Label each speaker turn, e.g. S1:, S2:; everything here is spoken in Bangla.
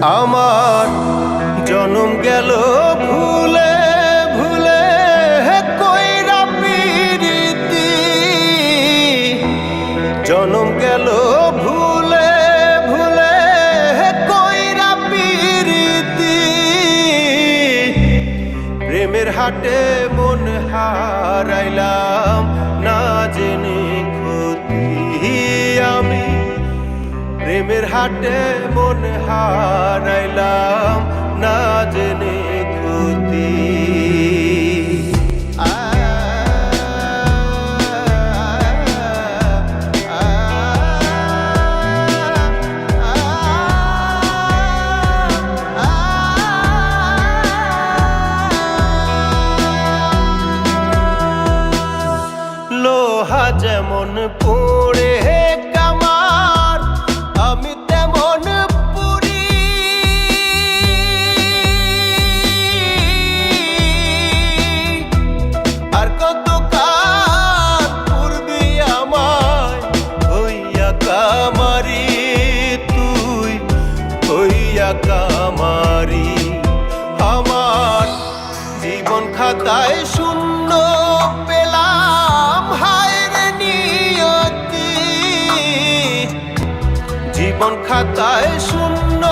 S1: আমার জনম গেল ভুলে ভুলে কইরা পিরিতি, জনম গেল ভুলে ভুলে কইরা পিরিতি। প্রেমের হাটে মন হারাইলাম না জেনে ক্ষতি আমি, প্রেমের হাটে মন হারাইলাম না জেনে ক্ষতি। লোহা যেমন পড়ে কামার, আমি তেমন পুরি। আর কত কাল পূর্বি আমায় হইয়া কামারি, তুই হইয়া কামারি। আমার জীবন খাতায় শূন্য পেলাম হায় রে নিয়তি, জীবন খাতায় শূন্য